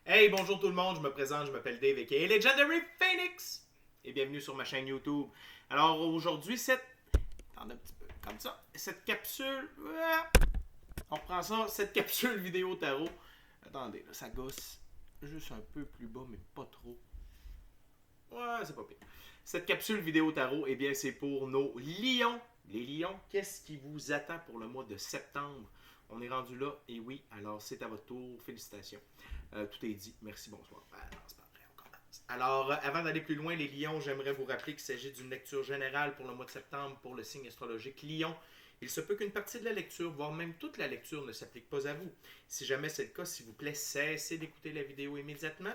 Hey, bonjour tout le monde, je me présente, je m'appelle Dave aka Legendary Phoenix et bienvenue sur ma chaîne YouTube. Alors aujourd'hui, attendez un petit peu, comme ça, cette capsule, on reprend ça, cette capsule vidéo tarot. Attendez, là, ça gosse juste un peu plus bas, mais pas trop. Ouais, c'est pas pire. Cette capsule vidéo tarot, eh bien, c'est pour nos lions. Les lions, qu'est-ce qui vous attend pour le mois de septembre? On est rendu là, et oui, alors c'est à votre tour. Félicitations. Tout est dit. Merci, bonsoir. Ah, non, c'est pas vrai, on commence. Alors, avant d'aller plus loin, les lions, j'aimerais vous rappeler qu'il s'agit d'une lecture générale pour le mois de septembre pour le signe astrologique lion. Il se peut qu'une partie de la lecture, voire même toute la lecture, ne s'applique pas à vous. Si jamais c'est le cas, s'il vous plaît, cessez d'écouter la vidéo immédiatement.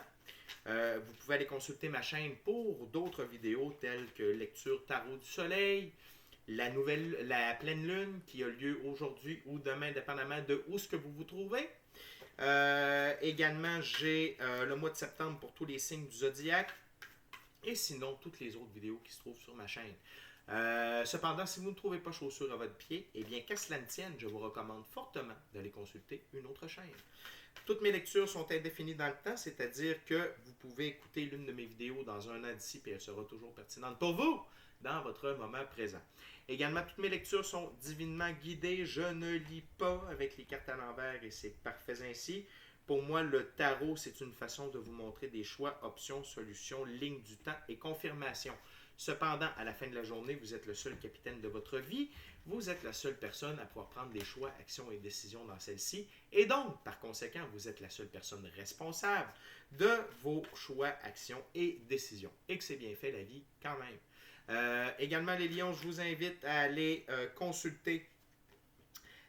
Vous pouvez aller consulter ma chaîne pour d'autres vidéos telles que lecture tarot du soleil, la pleine lune qui a lieu aujourd'hui ou demain, dépendamment de où ce que vous vous trouvez. Également, j'ai le mois de septembre pour tous les signes du zodiaque. Et sinon, toutes les autres vidéos qui se trouvent sur ma chaîne. Cependant, si vous ne trouvez pas chaussures à votre pied, eh bien, qu'à cela ne tienne, je vous recommande fortement d'aller consulter une autre chaîne. Toutes mes lectures sont indéfinies dans le temps, c'est-à-dire que vous pouvez écouter l'une de mes vidéos dans un an d'ici, puis elle sera toujours pertinente pour vous dans votre moment présent. Également, toutes mes lectures sont divinement guidées. Je ne lis pas avec les cartes à l'envers et c'est parfait ainsi. Pour moi, le tarot, c'est une façon de vous montrer des choix, options, solutions, lignes du temps et confirmations. Cependant, à la fin de la journée, vous êtes le seul capitaine de votre vie. Vous êtes la seule personne à pouvoir prendre des choix, actions et décisions dans celle-ci. Et donc, par conséquent, vous êtes la seule personne responsable de vos choix, actions et décisions. Et que c'est bien fait la vie quand même. Également, les lions, je vous invite à aller consulter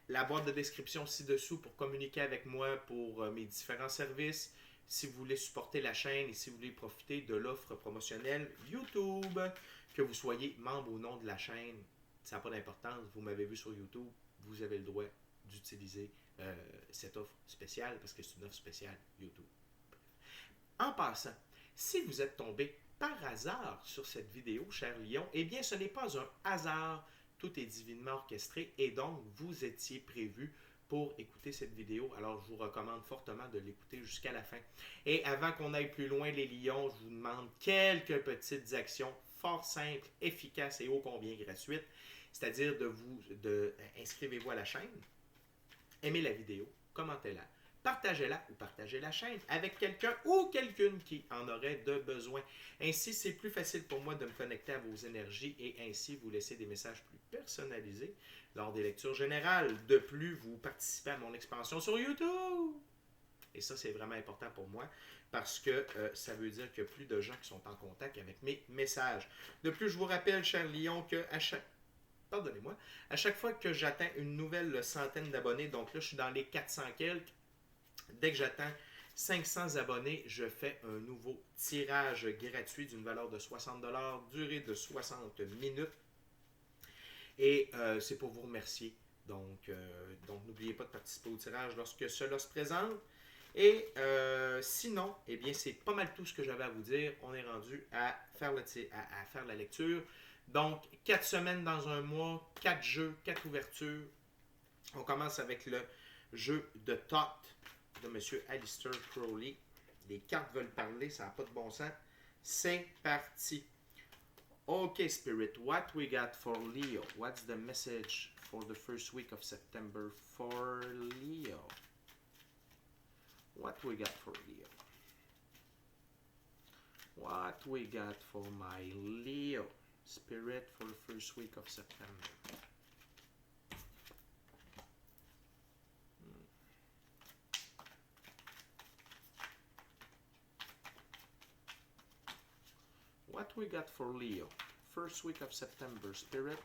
la boîte de description ci-dessous pour communiquer avec moi pour mes différents services. Si vous voulez supporter la chaîne et si vous voulez profiter de l'offre promotionnelle YouTube, que vous soyez membre ou non de la chaîne, ça n'a pas d'importance. Vous m'avez vu sur YouTube, vous avez le droit d'utiliser cette offre spéciale parce que c'est une offre spéciale YouTube. En passant, si vous êtes tombé par hasard sur cette vidéo, cher lion, eh bien ce n'est pas un hasard. Tout est divinement orchestré et donc vous étiez prévu pour écouter cette vidéo. Alors je vous recommande fortement de l'écouter jusqu'à la fin. Et avant qu'on aille plus loin, les lions, je vous demande quelques petites actions fort simples, efficaces et ô combien gratuites. C'est-à-dire inscrivez-vous à la chaîne, aimez la vidéo, commentez-la, partagez-la ou partagez la chaîne avec quelqu'un ou quelqu'une qui en aurait de besoin. Ainsi, c'est plus facile pour moi de me connecter à vos énergies et ainsi vous laisser des messages plus personnalisés lors des lectures générales. De plus, vous participez à mon expansion sur YouTube. Et ça, c'est vraiment important pour moi parce que ça veut dire qu'il y a plus de gens qui sont en contact avec mes messages. De plus, je vous rappelle, cher Lion, que pardonnez-moi, à chaque fois que j'atteins une nouvelle centaine d'abonnés, donc là je suis dans les 400 quelques, dès que j'atteins 500 abonnés, je fais un nouveau tirage gratuit d'une valeur de 60$, durée de 60 minutes. Et c'est pour vous remercier. Donc n'oubliez pas de participer au tirage lorsque cela se présente. Et sinon, eh bien, c'est pas mal tout ce que j'avais à vous dire. On est rendu à faire la lecture. Donc, 4 semaines dans un mois, 4 jeux, 4 ouvertures. On commence avec le jeu de Tot de M. Alistair Crowley. Les cartes veulent parler, ça n'a pas de bon sens. C'est parti. Okay, Spirit, what we got for Leo? What's the message for the first week of September for Leo? What we got for Leo? What we got for my Leo Spirit for the first week of September? What we got for Leo? First week of September, Spirit.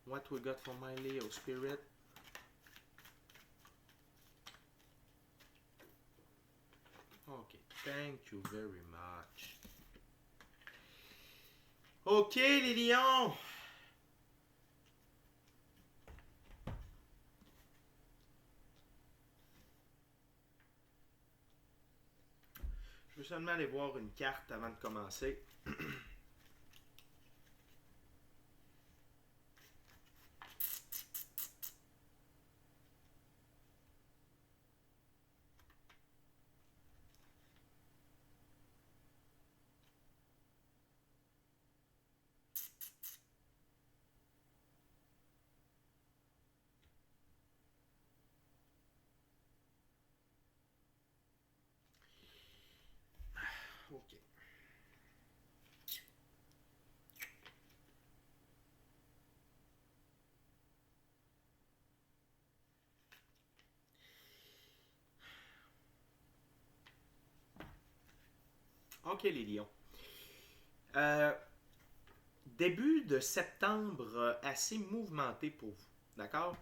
What we got for my Leo, Spirit? Okay, thank you very much. Ok, les lions! Je seulement aller voir une carte avant de commencer. OK. OK, les lions. Euh, Début de septembre assez mouvementé pour vous. D'accord?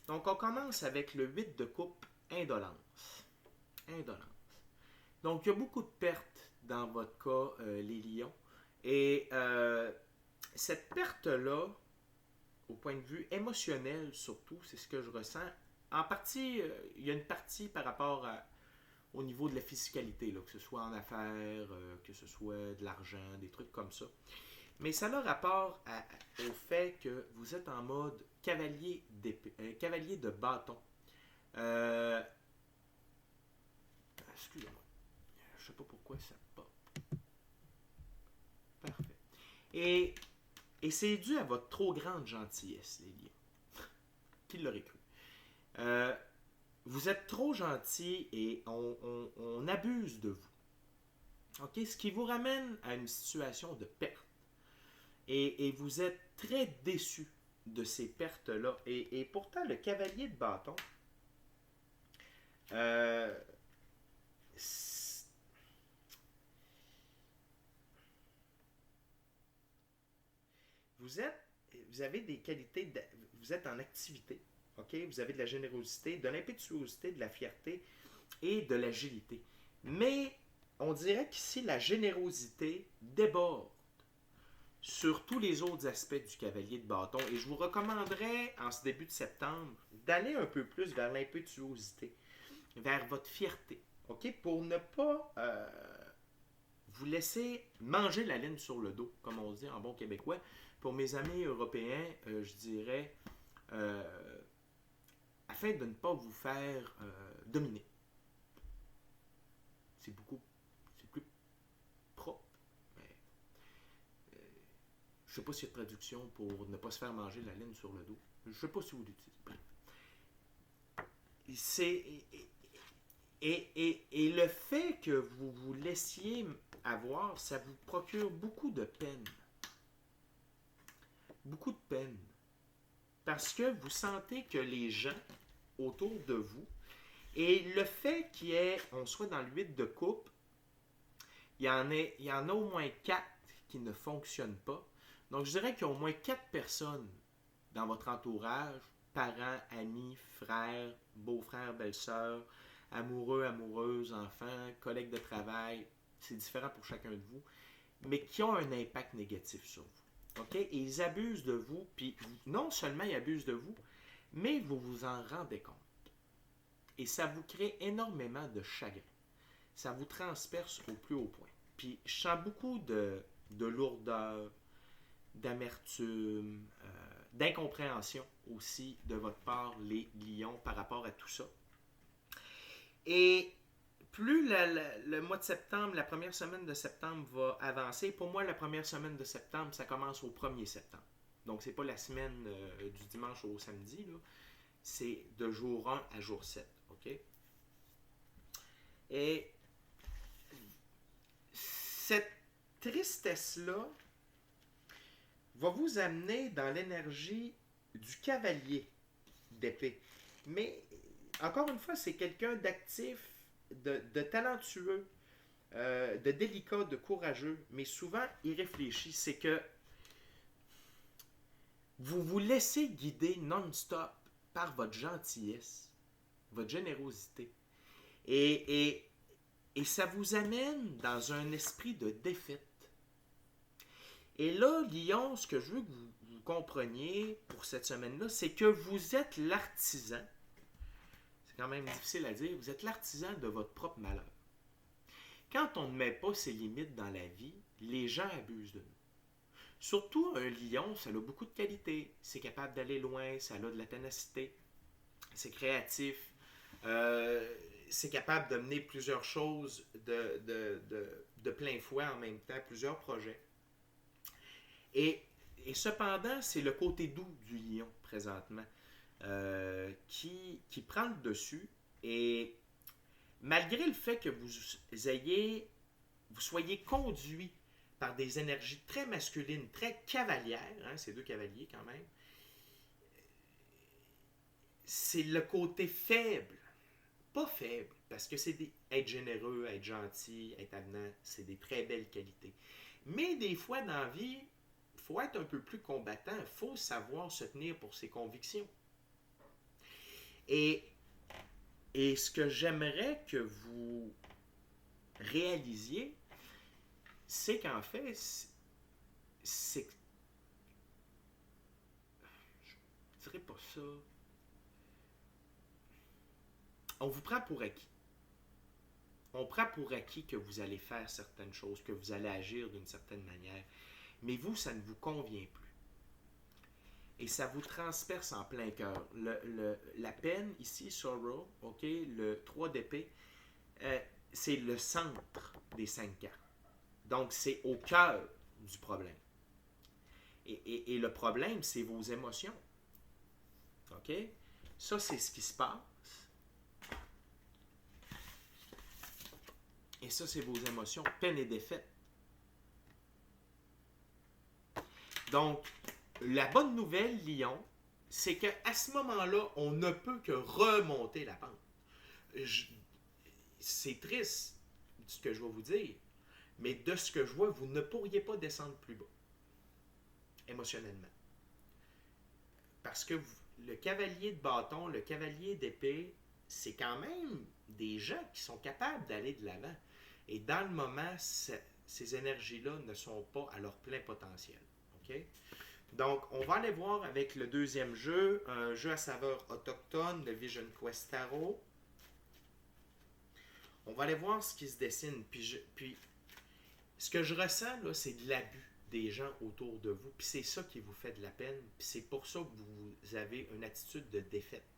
Donc, on commence avec le 8 de coupe, indolence. Indolence. Donc, il y a beaucoup de pertes dans votre cas, les lions. Et cette perte-là, au point de vue émotionnel surtout, c'est ce que je ressens. En partie, il y a une partie par rapport au niveau de la physicalité, là, que ce soit en affaires, que ce soit de l'argent, des trucs comme ça. Mais ça a rapport au fait que vous êtes en mode cavalier de bâton. Euh, Excusez-moi. Je sais pas pourquoi ça pop. Parfait. Et, et c'est dû à votre trop grande gentillesse, les lions. Qui l'aurait cru? Euh, Vous êtes trop gentil et on abuse de vous. OK? Ce qui vous ramène à une situation de perte. Et vous êtes très déçu de ces pertes-là. Et pourtant, le cavalier de bâton, euh, vous êtes, vous avez des qualités, vous êtes en activité, ok? Vous avez de la générosité, de l'impétuosité, de la fierté et de l'agilité. Mais on dirait qu'ici, la générosité déborde sur tous les autres aspects du cavalier de bâton. Et je vous recommanderais, en ce début de septembre, d'aller un peu plus vers l'impétuosité, vers votre fierté, ok? Pour ne pas vous laisser manger la laine sur le dos, comme on dit en bon québécois. Pour mes amis européens, je dirais, afin de ne pas vous faire dominer. C'est plus propre. Mais, je ne sais pas s'il y a de traduction pour ne pas se faire manger la laine sur le dos. Je ne sais pas si vous l'utilisez. Bref. C'est, et le fait que vous vous laissiez avoir, ça vous procure beaucoup de peine. Beaucoup de peine. Parce que vous sentez que les gens autour de vous, et le fait on soit dans le 8 de coupe, il y en a au moins 4 qui ne fonctionnent pas. Donc je dirais qu'il y a au moins 4 personnes dans votre entourage, parents, amis, frères, beaux-frères, belles-sœurs, amoureux, amoureuses, enfants, collègues de travail, c'est différent pour chacun de vous, mais qui ont un impact négatif sur vous. OK? Et ils abusent de vous, puis non seulement ils abusent de vous, mais vous vous en rendez compte. Et ça vous crée énormément de chagrin. Ça vous transperce au plus haut point. Puis je sens beaucoup de lourdeur, d'amertume, d'incompréhension aussi de votre part, les lions, par rapport à tout ça. Et plus le mois de septembre, la première semaine de septembre va avancer, pour moi, la première semaine de septembre, ça commence au 1er septembre. Donc, c'est pas la semaine du dimanche au samedi, là. C'est de jour 1 à jour 7. OK? Et cette tristesse-là va vous amener dans l'énergie du cavalier d'épée. Mais, encore une fois, c'est quelqu'un d'actif, de talentueux, de délicat, de courageux, mais souvent irréfléchi. C'est que vous vous laissez guider non-stop par votre gentillesse, votre générosité. Et ça vous amène dans un esprit de défaite. Et là, Lyon, ce que je veux que vous compreniez pour cette semaine-là, c'est que vous êtes l'artisan. C'est quand même difficile à dire. Vous êtes l'artisan de votre propre malheur. Quand on ne met pas ses limites dans la vie, les gens abusent de nous. Surtout un lion, ça a beaucoup de qualités. C'est capable d'aller loin, ça a de la ténacité, c'est créatif, c'est capable de mener plusieurs choses de plein fouet en même temps, plusieurs projets. Et cependant, c'est le côté doux du lion présentement qui prend le dessus. Et malgré le fait que vous soyez conduit par des énergies très masculines, très cavalières, hein, c'est deux cavaliers quand même, c'est le côté faible. Pas faible, parce que être généreux, être gentil, être avenant, c'est des très belles qualités. Mais des fois dans la vie, il faut être un peu plus combattant, il faut savoir se tenir pour ses convictions. Et ce que j'aimerais que vous réalisiez, c'est qu'en fait, je dirais pas ça. On vous prend pour acquis. On prend pour acquis que vous allez faire certaines choses, que vous allez agir d'une certaine manière. Mais vous, ça ne vous convient plus. Et ça vous transperce en plein cœur. La peine, ici, sorrow, ok, le 3 d'épée, c'est le centre des 5 cartes. Donc, c'est au cœur du problème. Et le problème, c'est vos émotions. OK? Ça, c'est ce qui se passe. Et ça, c'est vos émotions. Peine et défaite. Donc, la bonne nouvelle, Lion, c'est qu'à ce moment-là, on ne peut que remonter la pente. C'est triste, ce que je vais vous dire, mais de ce que je vois, vous ne pourriez pas descendre plus bas, émotionnellement. Parce que le cavalier de bâton, le cavalier d'épée, c'est quand même des gens qui sont capables d'aller de l'avant. Et dans le moment, ces énergies-là ne sont pas à leur plein potentiel. Okay? Donc, on va aller voir avec le deuxième jeu, un jeu à saveur autochtone, le Vision Quest Tarot. On va aller voir ce qui se dessine. Puis ce que je ressens, là, c'est de l'abus des gens autour de vous. Puis c'est ça qui vous fait de la peine. Puis c'est pour ça que vous avez une attitude de défaite.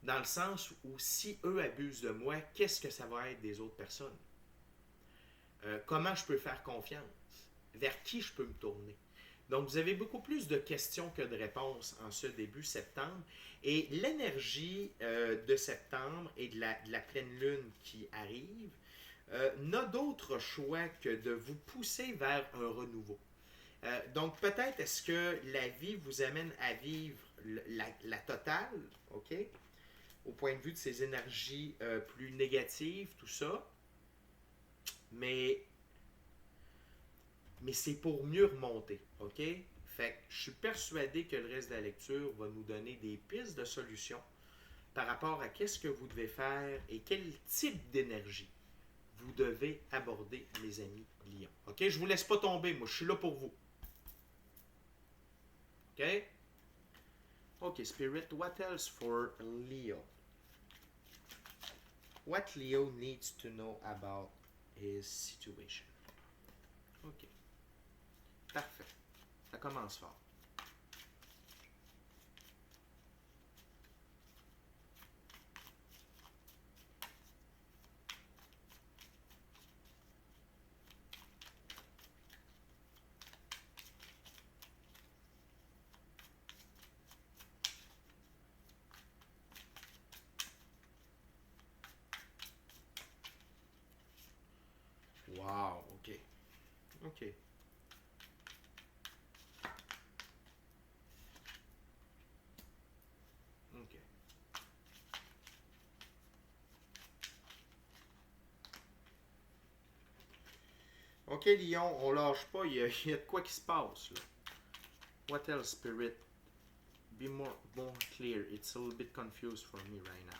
Dans le sens où si eux abusent de moi, qu'est-ce que ça va être des autres personnes? Comment je peux faire confiance? Vers qui je peux me tourner? Donc, vous avez beaucoup plus de questions que de réponses en ce début septembre. Et l'énergie de septembre et de la pleine lune qui arrive n'a d'autre choix que de vous pousser vers un renouveau. Donc, peut-être est-ce que la vie vous amène à vivre la totale, OK? Au point de vue de ces énergies plus négatives, tout ça. Mais c'est pour mieux remonter, OK? Fait que je suis persuadé que le reste de la lecture va nous donner des pistes de solutions par rapport à qu'est-ce que vous devez faire et quel type d'énergie vous devez aborder, mes amis Lions. OK? Je ne vous laisse pas tomber, moi, je suis là pour vous. OK? OK, Spirit, what else for Leo? What Leo needs to know about his situation? OK. Parfait. Ça commence fort. Wow, OK. OK. OK. OK, Lion, on lâche pas, il y a de quoi qui se passe, là. What else, Spirit? Be more clear. It's a little bit confused for me right now.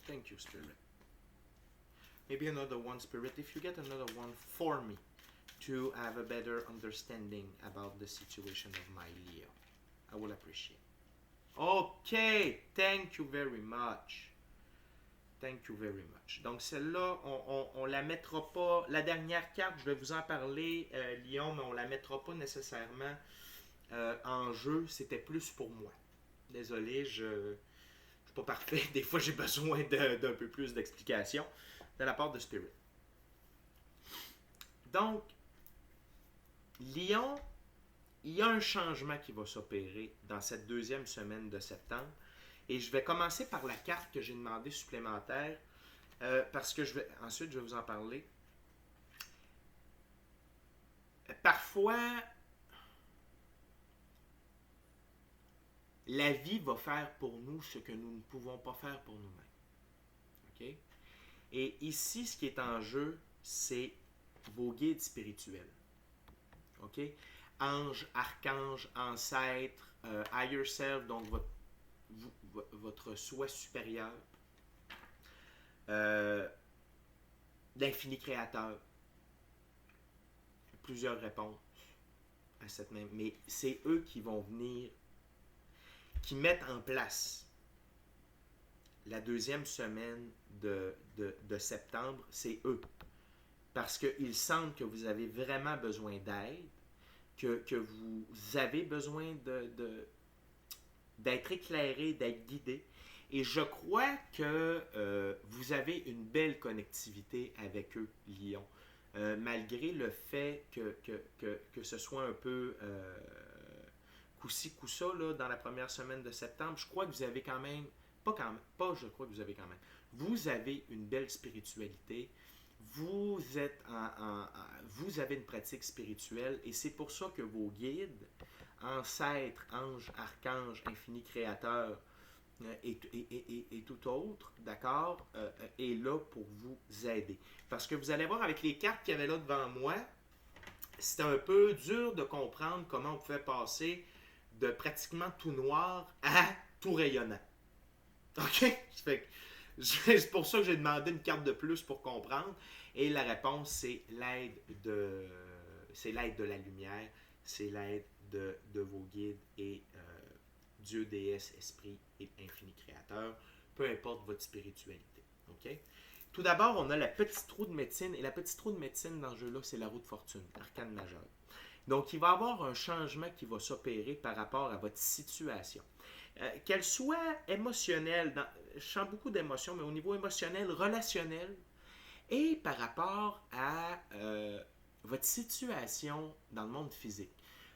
Thank you, Spirit. Maybe another one, Spirit. If you get another one for me, to have a better understanding about the situation of my Leo. I will appreciate. OK, thank you very much. Thank you very much. Donc celle-là, on la mettra pas. La dernière carte, je vais vous en parler, Lion, mais on la mettra pas nécessairement en jeu. C'était plus pour moi. Désolé, je ne suis pas parfait. Des fois, j'ai besoin d'un peu plus d'explications de la part de Spirit. Donc, Lion, il y a un changement qui va s'opérer dans cette deuxième semaine de septembre. Et je vais commencer par la carte que j'ai demandée supplémentaire, parce que ensuite je vais vous en parler. Parfois, la vie va faire pour nous ce que nous ne pouvons pas faire pour nous-mêmes. OK? Et ici, ce qui est en jeu, c'est vos guides spirituels. OK? Anges, archanges, ancêtres, higher self, donc votre soi supérieur, l'infini créateur. Plusieurs réponses à cette même. Mais c'est eux qui vont venir, qui mettent en place la deuxième semaine de septembre, c'est eux. Parce qu'ils sentent que vous avez vraiment besoin d'aide, que vous avez besoin d'être éclairé, d'être guidé. Et je crois que vous avez une belle connectivité avec eux, Lion. Malgré le fait que ce soit un peu coup-ci, coup-ça dans la première semaine de septembre, je crois que vous avez quand même, je crois que vous avez quand même, vous avez une belle spiritualité, vous avez une pratique spirituelle et c'est pour ça que vos guides, ancêtres, anges, archanges, infini créateurs et tout autre, d'accord, est là pour vous aider. Parce que vous allez voir avec les cartes qu'il y avait là devant moi, c'était un peu dur de comprendre comment on pouvait passer de pratiquement tout noir à tout rayonnant. OK? C'est pour ça que j'ai demandé une carte de plus pour comprendre. Et la réponse, c'est l'aide de la lumière, c'est l'aide de vos guides et Dieu, déesse, esprit et infini créateur, peu importe votre spiritualité. OK? Tout d'abord, on a la petite roue de médecine. Et la petite roue de médecine dans ce jeu-là, c'est la roue de fortune, arcane majeur. Donc, il va y avoir un changement qui va s'opérer par rapport à votre situation. Qu'elle soit émotionnelle, je sens beaucoup d'émotions, mais au niveau émotionnel, relationnel, et par rapport à votre situation dans le monde physique.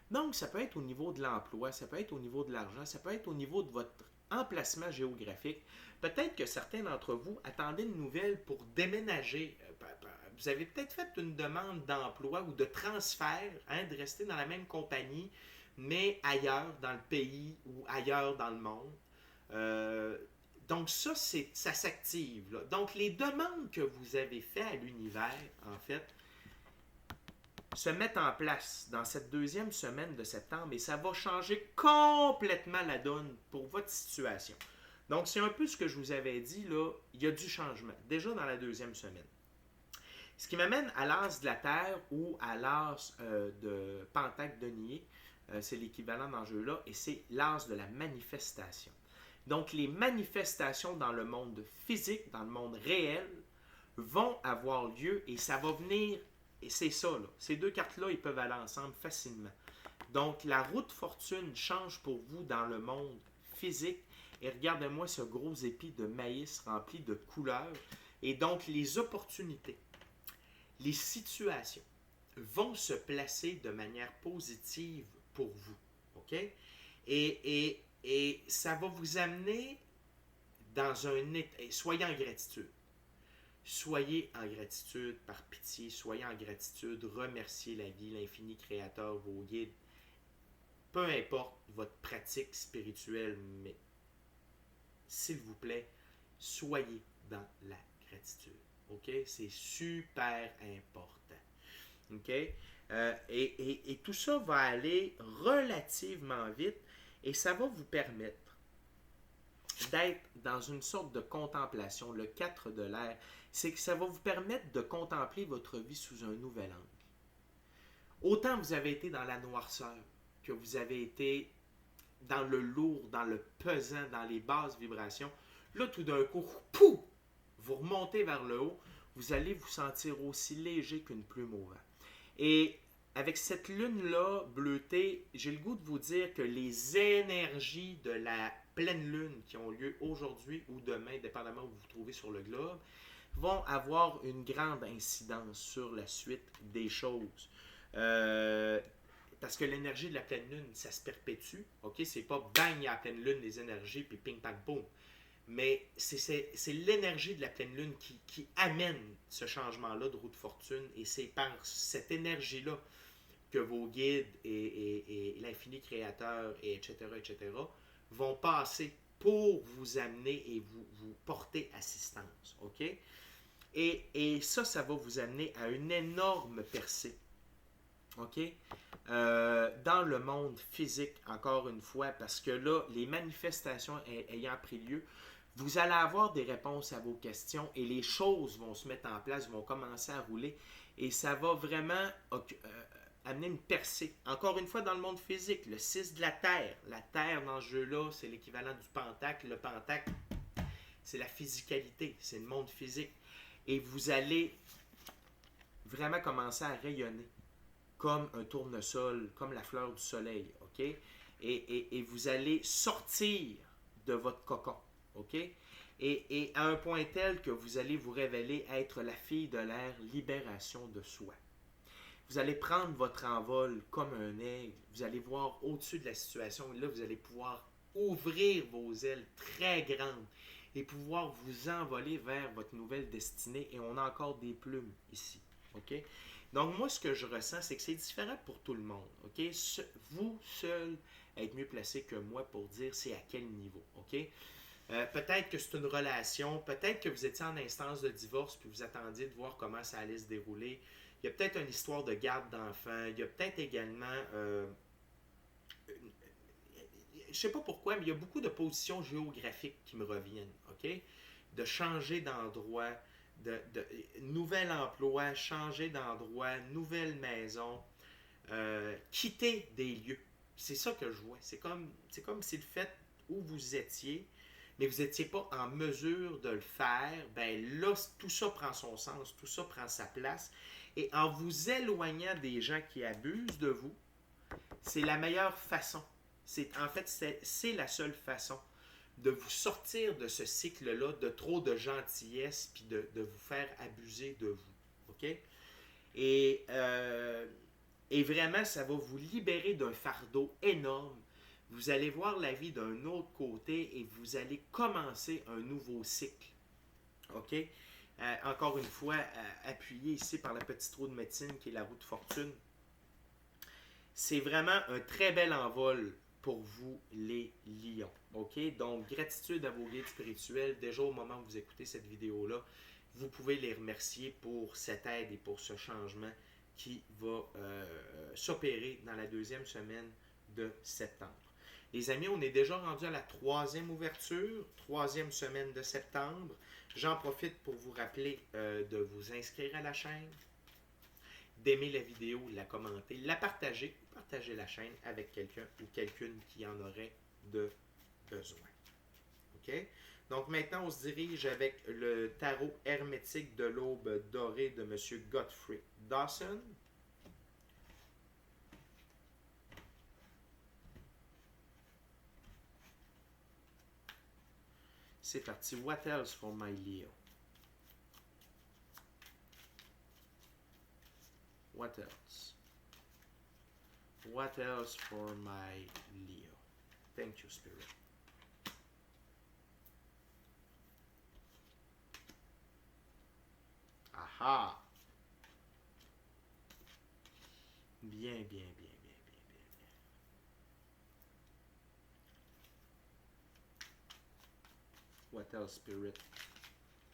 Donc, ça peut être au niveau de l'emploi, ça peut être au niveau de l'argent, ça peut être au niveau de votre emplacement géographique. Peut-être que certains d'entre vous attendaient une nouvelle pour déménager. Vous avez peut-être fait une demande d'emploi ou de transfert, de rester dans la même compagnie, mais ailleurs dans le pays ou ailleurs dans le monde. Donc ça s'active. Là. Donc les demandes que vous avez faites à l'univers, en fait, se mettent en place dans cette deuxième semaine de septembre et ça va changer complètement la donne pour votre situation. Donc c'est un peu ce que je vous avais dit, là, il y a du changement, déjà dans la deuxième semaine. Ce qui m'amène à l'as de la Terre ou à l'as de Pentacle denier, c'est l'équivalent dans ce jeu-là, et c'est l'as de la manifestation. Donc, les manifestations dans le monde physique, dans le monde réel, vont avoir lieu et ça va venir, et c'est ça, là. Ces deux cartes-là, ils peuvent aller ensemble facilement. Donc, la roue de fortune change pour vous dans le monde physique. Et regardez-moi ce gros épi de maïs rempli de couleurs. Et donc, les opportunités, les situations vont se placer de manière positive pour vous. OK? Et ça va vous amener dans un état. Soyez en gratitude. Soyez en gratitude par pitié. Soyez en gratitude. Remerciez la vie, l'infini créateur, vos guides. Peu importe votre pratique spirituelle, mais s'il vous plaît, soyez dans la gratitude. OK? C'est super important. OK? Et tout ça va aller relativement vite et ça va vous permettre d'être dans une sorte de contemplation. Le 4 de l'air, c'est que ça va vous permettre de contempler votre vie sous un nouvel angle. Autant vous avez été dans la noirceur, que vous avez été dans le lourd, dans le pesant, dans les basses vibrations, là, tout d'un coup, pouf, vous remontez vers le haut, vous allez vous sentir aussi léger qu'une plume au vent. Et avec cette lune-là bleutée, j'ai le goût de vous dire que les énergies de la pleine lune qui ont lieu aujourd'hui ou demain, dépendamment où vous vous trouvez sur le globe, vont avoir une grande incidence sur la suite des choses. Parce que l'énergie de la pleine lune, ça se perpétue. OK? C'est pas bang à la pleine lune les énergies, puis ping, pang, boum. Mais c'est l'énergie de la pleine lune qui amène ce changement-là de roue de fortune. Et c'est par cette énergie-là que vos guides et l'infini créateur, et etc., vont passer pour vous amener et vous porter assistance. OK? Et ça va vous amener à une énorme percée. OK? Dans le monde physique, encore une fois, parce que là, les manifestations ayant pris lieu, vous allez avoir des réponses à vos questions et les choses vont se mettre en place, vont commencer à rouler et ça va vraiment amener une percée. Encore une fois, dans le monde physique, le 6 de la Terre. La Terre, dans ce jeu-là, c'est l'équivalent du pentacle. Le pentacle, c'est la physicalité, c'est le monde physique. Et vous allez vraiment commencer à rayonner comme un tournesol, comme la fleur du soleil, OK? Et vous allez sortir de votre cocon, OK? Et à un point tel que vous allez vous révéler être la fille de l'air, libération de soi. Vous allez prendre votre envol comme un aigle, vous allez voir au-dessus de la situation, et là, vous allez pouvoir ouvrir vos ailes très grandes et pouvoir vous envoler vers votre nouvelle destinée. Et on a encore des plumes ici, OK? Donc, moi, ce que je ressens, c'est que c'est différent pour tout le monde. OK? Vous seul êtes mieux placé que moi pour dire c'est à quel niveau. OK? Peut-être que c'est une relation, peut-être que vous étiez en instance de divorce puis vous attendiez de voir comment ça allait se dérouler. Il y a peut-être une histoire de garde d'enfants. Il y a peut-être également. Je ne sais pas pourquoi, mais il y a beaucoup de positions géographiques qui me reviennent. OK? De changer d'endroit. Nouvel emploi, changer d'endroit, nouvelle maison, quitter des lieux. C'est ça que je vois. C'est comme si le fait où vous étiez, mais vous n'étiez pas en mesure de le faire, ben là, tout ça prend son sens, tout ça prend sa place. Et en vous éloignant des gens qui abusent de vous, c'est la meilleure façon. En fait, c'est la seule façon de vous sortir de ce cycle-là de trop de gentillesse puis de vous faire abuser de vous. OK? Et vraiment, ça va vous libérer d'un fardeau énorme. Vous allez voir la vie d'un autre côté et vous allez commencer un nouveau cycle. OK? Encore une fois, appuyé ici par la petite roue de médecine qui est la roue de fortune. C'est vraiment un très bel envol pour vous, les lions. OK? Donc, gratitude à vos guides spirituels. Déjà, au moment où vous écoutez cette vidéo-là, vous pouvez les remercier pour cette aide et pour ce changement qui va s'opérer dans la deuxième semaine de septembre. Les amis, on est déjà rendu à la troisième ouverture, troisième semaine de septembre. J'en profite pour vous rappeler de vous inscrire à la chaîne, d'aimer la vidéo, la commenter, la partager la chaîne avec quelqu'un ou quelqu'une qui en aurait de besoin. OK? Donc maintenant, on se dirige avec le tarot hermétique de l'aube dorée de M. Godfrey Dawson. C'est parti. What else for my Leo? What else? What else for my Leo? Thank you, Spirit. Aha! Bien, bien, bien, bien, bien, bien, bien. What else, Spirit,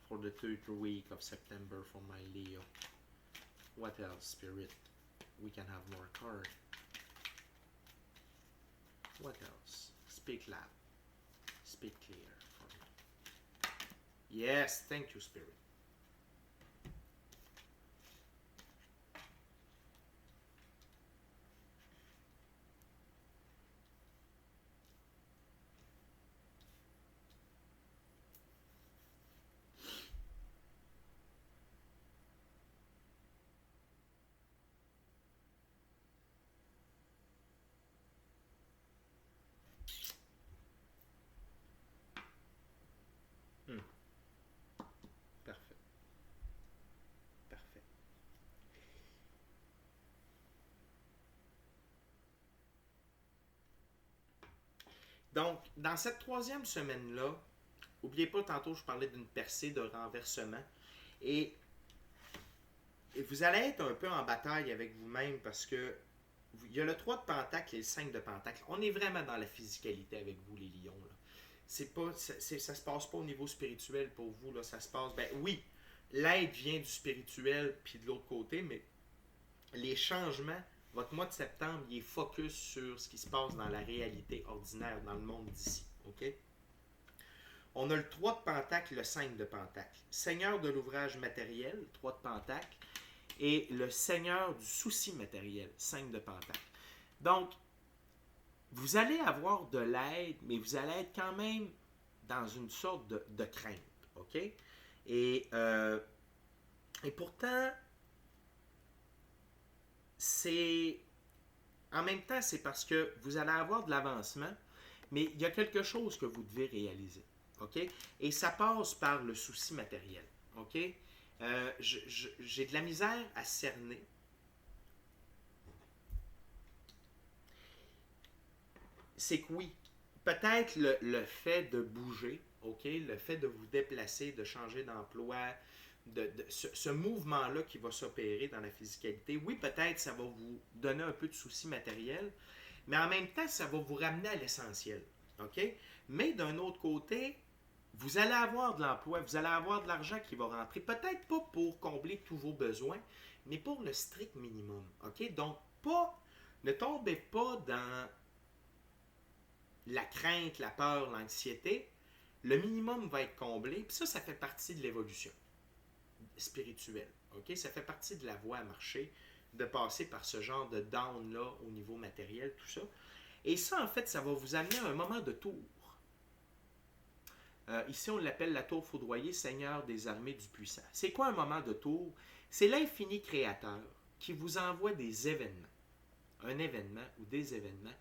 for the third week of September for my Leo? What else, Spirit? We can have more cards. What else? Speak loud. Speak clear for me. Yes, thank you, Spirit. Donc, dans cette troisième semaine-là, n'oubliez pas, tantôt je parlais d'une percée, de renversement. Et, et vous allez être un peu en bataille avec vous-même parce que il y a le 3 de pentacle et le 5 de pentacle. On est vraiment dans la physicalité avec vous, les lions. Là. Ça se passe pas au niveau spirituel pour vous. Là. Ça se passe, ben oui, l'aide vient du spirituel puis de l'autre côté, mais les changements, votre mois de septembre, il est focus sur ce qui se passe dans la réalité ordinaire, dans le monde d'ici. OK? On a le 3 de pentacle, le 5 de pentacle. Seigneur de l'ouvrage matériel, 3 de pentacle, et le seigneur du souci matériel, 5 de pentacle. Donc, vous allez avoir de l'aide, mais vous allez être quand même dans une sorte de crainte. OK? Et pourtant, c'est... En même temps, c'est parce que vous allez avoir de l'avancement, mais il y a quelque chose que vous devez réaliser. OK? Et ça passe par le souci matériel. OK? J'ai de la misère à cerner. C'est que oui, peut-être le fait de bouger, OK? Le fait de vous déplacer, de changer d'emploi, ce mouvement-là qui va s'opérer dans la physicalité, oui, peut-être ça va vous donner un peu de souci matériel, mais en même temps, ça va vous ramener à l'essentiel. OK? Mais d'un autre côté, vous allez avoir de l'emploi, vous allez avoir de l'argent qui va rentrer. Peut-être pas pour combler tous vos besoins, mais pour le strict minimum. OK? Donc, ne tombez pas dans la crainte, la peur, l'anxiété. Le minimum va être comblé. Puis ça fait partie de l'évolution spirituelle. OK? Ça fait partie de la voie à marcher, de passer par ce genre de down-là au niveau matériel, tout ça. Et ça, en fait, ça va vous amener à un moment de tour. Ici, on l'appelle la tour foudroyée, Seigneur des armées du puissant. C'est quoi un moment de tour? C'est l'infini créateur qui vous envoie des événements, un événement ou des événements,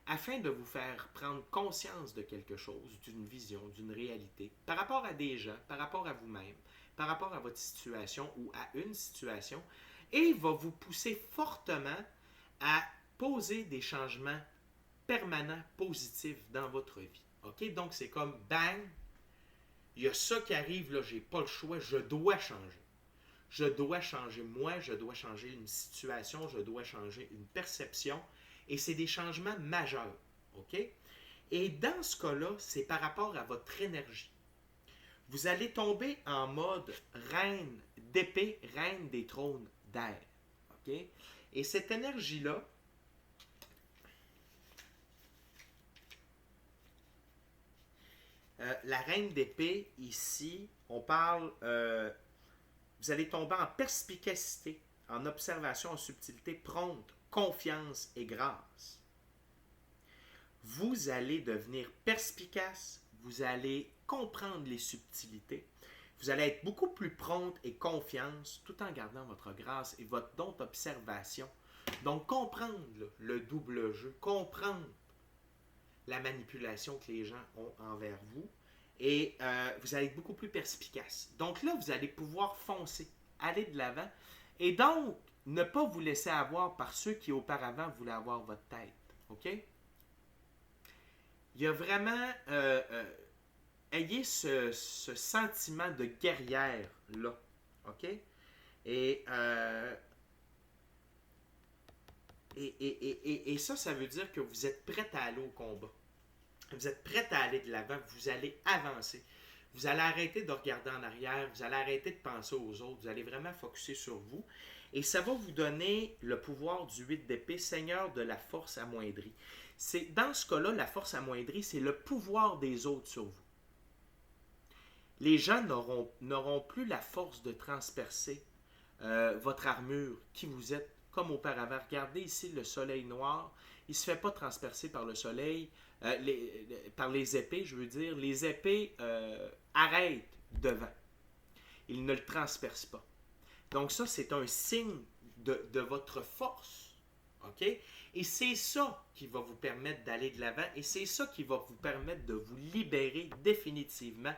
afin de vous faire prendre conscience de quelque chose, d'une vision, d'une réalité, par rapport à des gens, par rapport à vous-même, par rapport à votre situation ou à une situation, et va vous pousser fortement à poser des changements permanents, positifs dans votre vie. OK? Donc, c'est comme, bang, il y a ça qui arrive, là, j'ai pas le choix, je dois changer. Je dois changer moi, je dois changer une situation, je dois changer une perception. Et c'est des changements majeurs. OK? Et dans ce cas-là, c'est par rapport à votre énergie. Vous allez tomber en mode reine d'épée, reine des trônes d'air. OK? Et cette énergie-là, la reine d'épée, ici, on parle, vous allez tomber en perspicacité, en observation, en subtilité, prompte, confiance et grâce. Vous allez devenir perspicace, vous allez comprendre les subtilités, vous allez être beaucoup plus prompte et confiance, tout en gardant votre grâce et votre don d'observation. Donc, comprendre le double jeu, comprendre la manipulation que les gens ont envers vous, et vous allez être beaucoup plus perspicace. Donc là, vous allez pouvoir foncer, aller de l'avant, et donc ne pas vous laisser avoir par ceux qui auparavant voulaient avoir votre tête. OK? Il y a vraiment... ayez ce sentiment de guerrière-là. OK? Et ça veut dire que vous êtes prête à aller au combat. Vous êtes prête à aller de l'avant, vous allez avancer. Vous allez arrêter de regarder en arrière, vous allez arrêter de penser aux autres, vous allez vraiment focusser sur vous. Et ça va vous donner le pouvoir du 8 d'épée, Seigneur de la force amoindrie. Dans ce cas-là, la force amoindrie, c'est le pouvoir des autres sur vous. Les gens n'auront plus la force de transpercer votre armure, qui vous êtes, comme auparavant. Regardez ici le soleil noir, il ne se fait pas transpercer par le soleil, par les épées, je veux dire. Les épées arrêtent devant. Ils ne le transpercent pas. Donc ça, c'est un signe de votre force. OK? Et c'est ça qui va vous permettre d'aller de l'avant et c'est ça qui va vous permettre de vous libérer définitivement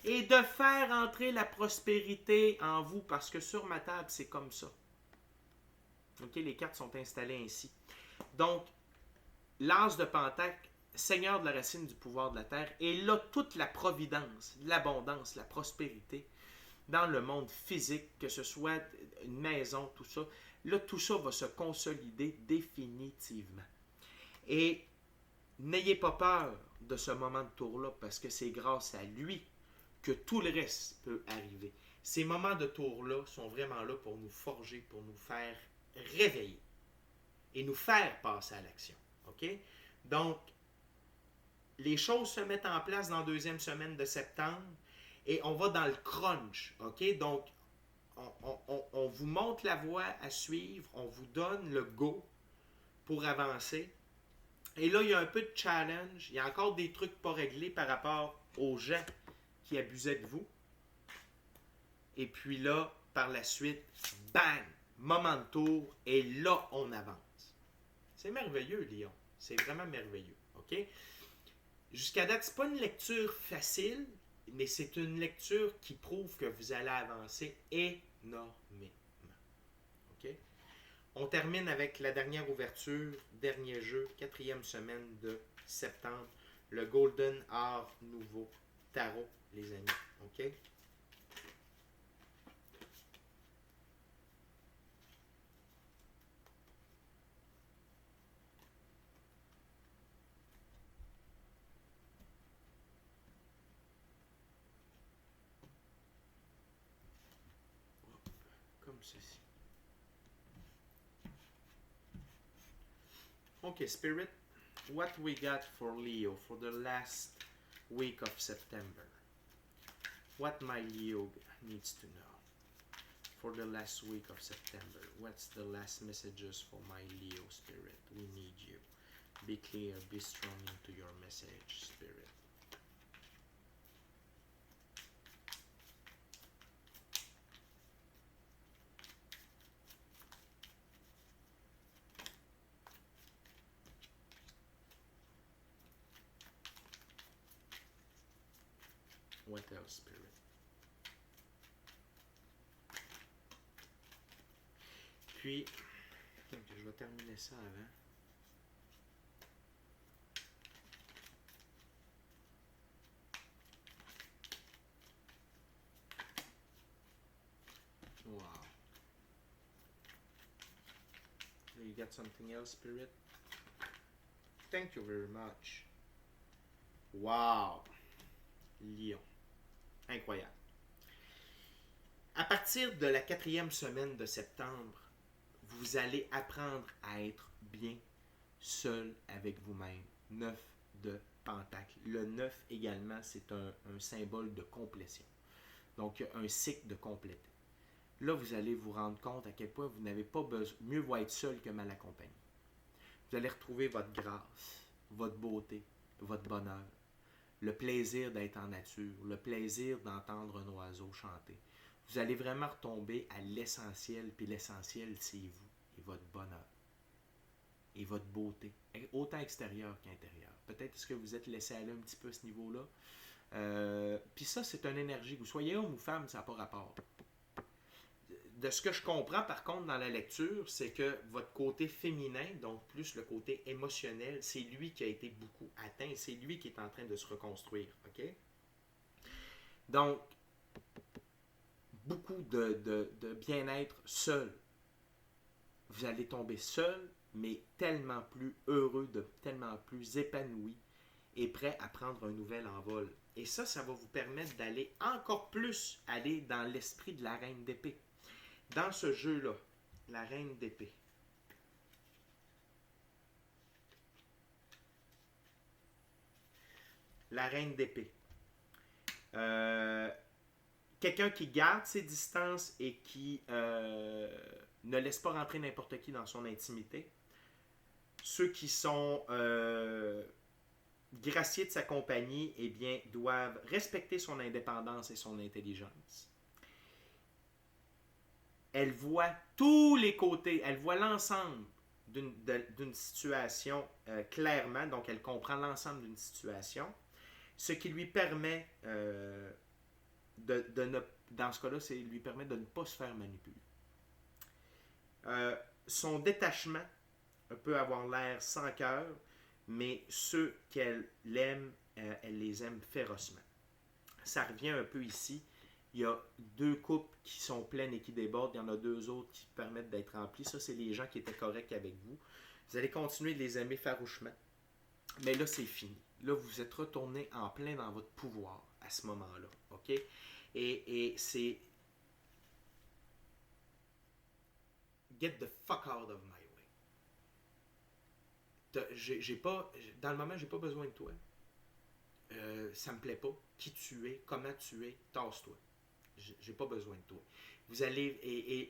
et de faire entrer la prospérité en vous parce que sur ma table, c'est comme ça. OK? Les cartes sont installées ainsi. Donc, l'as de pentacle Seigneur de la racine du pouvoir de la terre. Et là, toute la providence, l'abondance, la prospérité dans le monde physique, que ce soit une maison, tout ça, là, tout ça va se consolider définitivement. Et n'ayez pas peur de ce moment de tour-là, parce que c'est grâce à lui que tout le reste peut arriver. Ces moments de tour-là sont vraiment là pour nous forger, pour nous faire réveiller et nous faire passer à l'action. OK? Donc, les choses se mettent en place dans la deuxième semaine de septembre et on va dans le crunch. OK? Donc, on vous montre la voie à suivre, on vous donne le go pour avancer. Et là, il y a un peu de challenge. Il y a encore des trucs pas réglés par rapport aux gens qui abusaient de vous. Et puis là, par la suite, bang! Moment de tour. Et là, on avance. C'est merveilleux, Lion. C'est vraiment merveilleux. OK? Jusqu'à date, c'est pas une lecture facile, mais c'est une lecture qui prouve que vous allez avancer énormément. OK? On termine avec la dernière ouverture, dernier jeu, 4e semaine de septembre, le Golden Art Nouveau Tarot, les amis. OK? Comme ceci. Okay, Spirit, what we got for Leo for the last week of September? What my Leo needs to know for the last week of September? What's the last messages for my Leo Spirit? We need you. Be clear, be strong into your message, Spirit. What else, Spirit? Puis, je vais terminer ça avant. Wow. You got something else, Spirit? Thank you very much. Wow. Lion. Incroyable. À partir de la 4e semaine de septembre, vous allez apprendre à être bien seul avec vous-même. 9 de Pentacle. Le 9 également, c'est un symbole de complétion. Donc, un cycle de compléter. Là, vous allez vous rendre compte à quel point vous n'avez pas besoin. Mieux vaut être seul que mal accompagné. Vous allez retrouver votre grâce, votre beauté, votre bonheur, le plaisir d'être en nature, le plaisir d'entendre un oiseau chanter. Vous allez vraiment retomber à l'essentiel, puis l'essentiel, c'est vous et votre bonheur et votre beauté, autant extérieure qu'intérieure. Peut-être est-ce que vous êtes laissé aller un petit peu à ce niveau-là. Puis ça, c'est une énergie. Vous soyez homme ou femme, ça n'a pas rapport. De ce que je comprends, par contre, dans la lecture, c'est que votre côté féminin, donc plus le côté émotionnel, c'est lui qui a été beaucoup atteint. C'est lui qui est en train de se reconstruire. OK? Donc, beaucoup de bien-être seul. Vous allez tomber seul, mais tellement plus heureux, tellement plus épanoui et prêt à prendre un nouvel envol. Et ça va vous permettre d'aller encore plus aller dans l'esprit de la reine d'épée. Dans ce jeu-là, la reine d'épée. La reine d'épée. Quelqu'un qui garde ses distances et qui ne laisse pas rentrer n'importe qui dans son intimité. Ceux qui sont graciés de sa compagnie, eh bien, doivent respecter son indépendance et son intelligence. Elle voit tous les côtés, elle voit l'ensemble d'une situation clairement, donc elle comprend l'ensemble d'une situation, ce qui lui permet dans ce cas-là, c'est lui permet de ne pas se faire manipuler. Son détachement peut avoir l'air sans cœur, mais ceux qu'elle aime, elle les aime férocement. Ça revient un peu ici. Il y a 2 coupes qui sont pleines et qui débordent. Il y en a 2 autres qui permettent d'être remplies. Ça, c'est les gens qui étaient corrects avec vous. Vous allez continuer de les aimer farouchement. Mais là, c'est fini. Là, vous êtes retourné en plein dans votre pouvoir à ce moment-là. OK? Et c'est get the fuck out of my way. J'ai pas, dans le moment, j'ai pas besoin de toi. Ça me plaît pas. Qui tu es, comment tu es, tasse-toi. J'ai pas besoin de toi. Vous allez,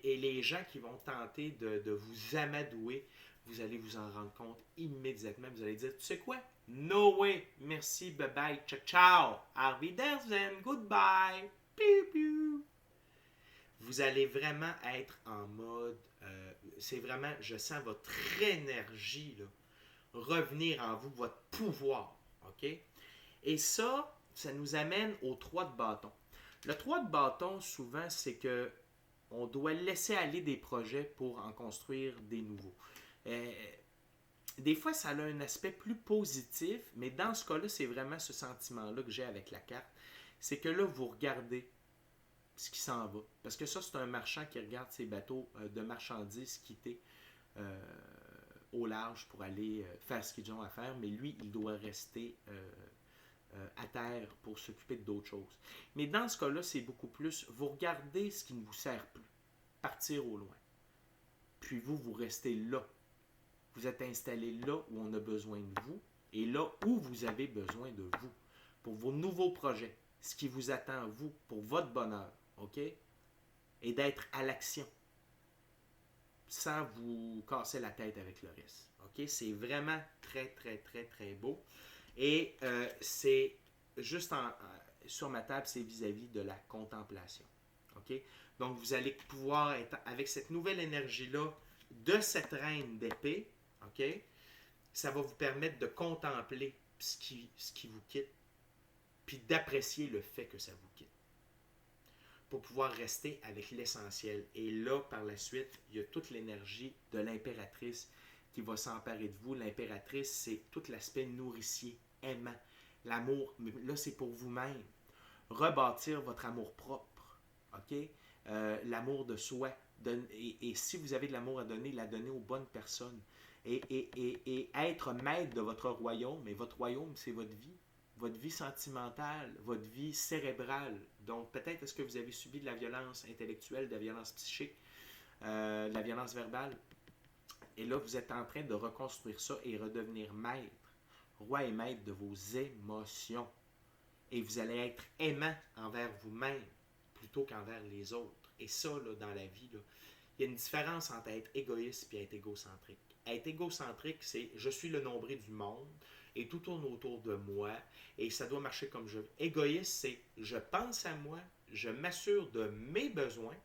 et les gens qui vont tenter de vous amadouer, vous allez vous en rendre compte immédiatement. Vous allez dire, tu sais quoi? No way. Merci, bye bye, ciao, ciao. Arrivederci, goodbye. Piu, piu. Vous allez vraiment être en mode, c'est vraiment, je sens votre énergie là, revenir en vous, votre pouvoir. OK? Et ça nous amène au 3 de bâton. Le 3 de bâton, souvent, c'est que on doit laisser aller des projets pour en construire des nouveaux. Des fois, ça a un aspect plus positif, mais dans ce cas-là, c'est vraiment ce sentiment-là que j'ai avec la carte. C'est que là, vous regardez ce qui s'en va. Parce que ça, c'est un marchand qui regarde ses bateaux de marchandises quitter au large pour aller faire ce qu'ils ont à faire, mais lui, il doit rester à terre pour s'occuper d'autres choses. Mais dans ce cas-là, c'est beaucoup plus, vous regardez ce qui ne vous sert plus, partir au loin. Puis vous restez là. Vous êtes installé là où on a besoin de vous et là où vous avez besoin de vous pour vos nouveaux projets, ce qui vous attend, vous, pour votre bonheur, OK? Et d'être à l'action sans vous casser la tête avec le reste, OK? C'est vraiment très, très, très, très beau. Et c'est juste sur ma table, c'est vis-à-vis de la contemplation. OK? Donc, vous allez pouvoir être avec cette nouvelle énergie-là de cette reine d'épée. OK? Ça va vous permettre de contempler ce qui vous quitte, puis d'apprécier le fait que ça vous quitte. Pour pouvoir rester avec l'essentiel. Et là, par la suite, il y a toute l'énergie de l'impératrice qui va s'emparer de vous. L'impératrice, c'est tout l'aspect nourricier, aimant. L'amour, là, c'est pour vous-même. Rebâtir votre amour propre. OK? L'amour de soi. Et si vous avez de l'amour à donner, la donner aux bonnes personnes. Et être maître de votre royaume. Et votre royaume, c'est votre vie sentimentale, votre vie cérébrale. Donc, peut-être est-ce que vous avez subi de la violence intellectuelle, de la violence psychique, de la violence verbale. Et là, vous êtes en train de reconstruire ça et redevenir maître, roi et maître de vos émotions. Et vous allez être aimant envers vous-même plutôt qu'envers les autres. Et ça, là, dans la vie, là, il y a une différence entre être égoïste et être égocentrique. Être égocentrique, c'est je suis le nombril du monde et tout tourne autour de moi et ça doit marcher comme je veux. Égoïste, c'est je pense à moi, je m'assure de mes besoins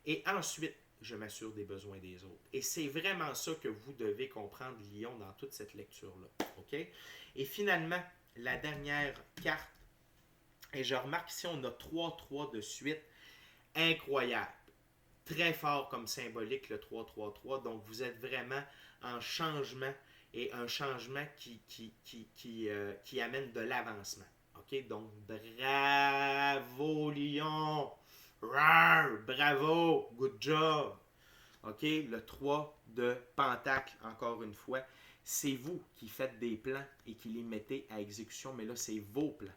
et ensuite je m'assure des besoins des autres. Et c'est vraiment ça que vous devez comprendre, Lion, dans toute cette lecture-là. OK? Et finalement, la dernière carte, et je remarque ici, on a 3-3 de suite. Incroyable. Très fort comme symbolique, le 3-3-3. Donc, vous êtes vraiment en changement et un changement qui amène de l'avancement. OK? Donc, bravo, Lion! Rawr, bravo! Good job! OK? Le 3 de Pentacle, encore une fois. C'est vous qui faites des plans et qui les mettez à exécution, mais là, c'est vos plans.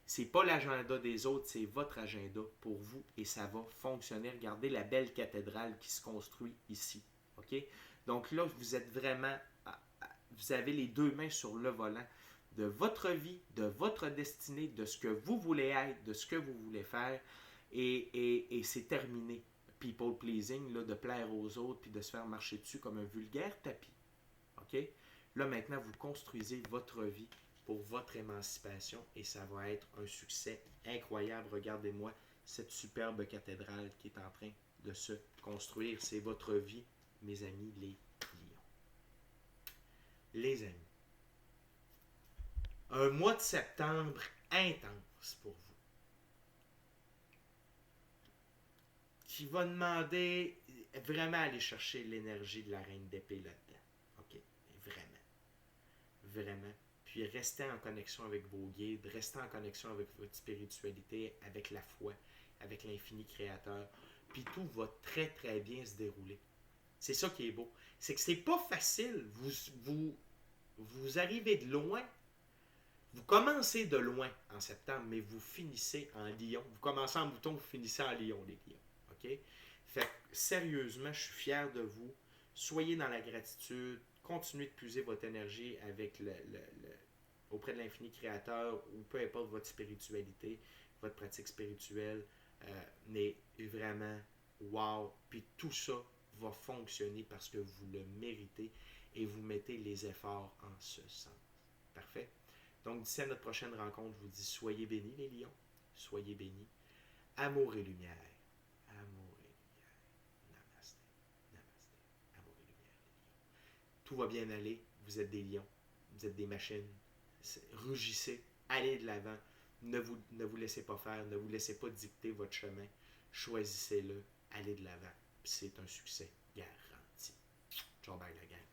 C'est pas l'agenda des autres, c'est votre agenda pour vous et ça va fonctionner. Regardez la belle cathédrale qui se construit ici. OK? Donc là, vous êtes vraiment, vous avez les 2 mains sur le volant de votre vie, de votre destinée, de ce que vous voulez être, de ce que vous voulez faire et c'est terminé. People pleasing, là, de plaire aux autres puis de se faire marcher dessus comme un vulgaire tapis. OK? Là, maintenant, vous construisez votre vie pour votre émancipation et ça va être un succès incroyable. Regardez-moi cette superbe cathédrale qui est en train de se construire. C'est votre vie, mes amis les lions. Les amis, un mois de septembre intense pour vous qui va demander vraiment aller chercher l'énergie de la reine d'épée là-dedans. OK? Vraiment. vraiment. Puis restez en connexion avec vos guides, restez en connexion avec votre spiritualité, avec la foi, avec l'infini créateur. Puis tout va très très bien se dérouler. C'est ça qui est beau. C'est que c'est pas facile. Vous arrivez de loin. Vous commencez de loin en septembre, mais vous finissez en lion. Vous commencez en mouton, vous finissez en lion, les lions. OK? Fait que, sérieusement, je suis fier de vous. Soyez dans la gratitude. Continuez de puiser votre énergie avec auprès de l'infini créateur ou peu importe votre spiritualité, votre pratique spirituelle. Mais vraiment, wow! Puis tout ça va fonctionner parce que vous le méritez et vous mettez les efforts en ce sens. Parfait? Donc, d'ici à notre prochaine rencontre, je vous dis soyez bénis, les lions. Soyez bénis. Amour et lumière. Amour et lumière. Namasté. Namasté. Amour et lumière, les lions. Tout va bien aller. Vous êtes des lions. Vous êtes des machines. Rugissez. Allez de l'avant. Ne vous laissez pas faire. Ne vous laissez pas dicter votre chemin. Choisissez-le. Allez de l'avant. C'est un succès garanti. Ciao, bye la gang.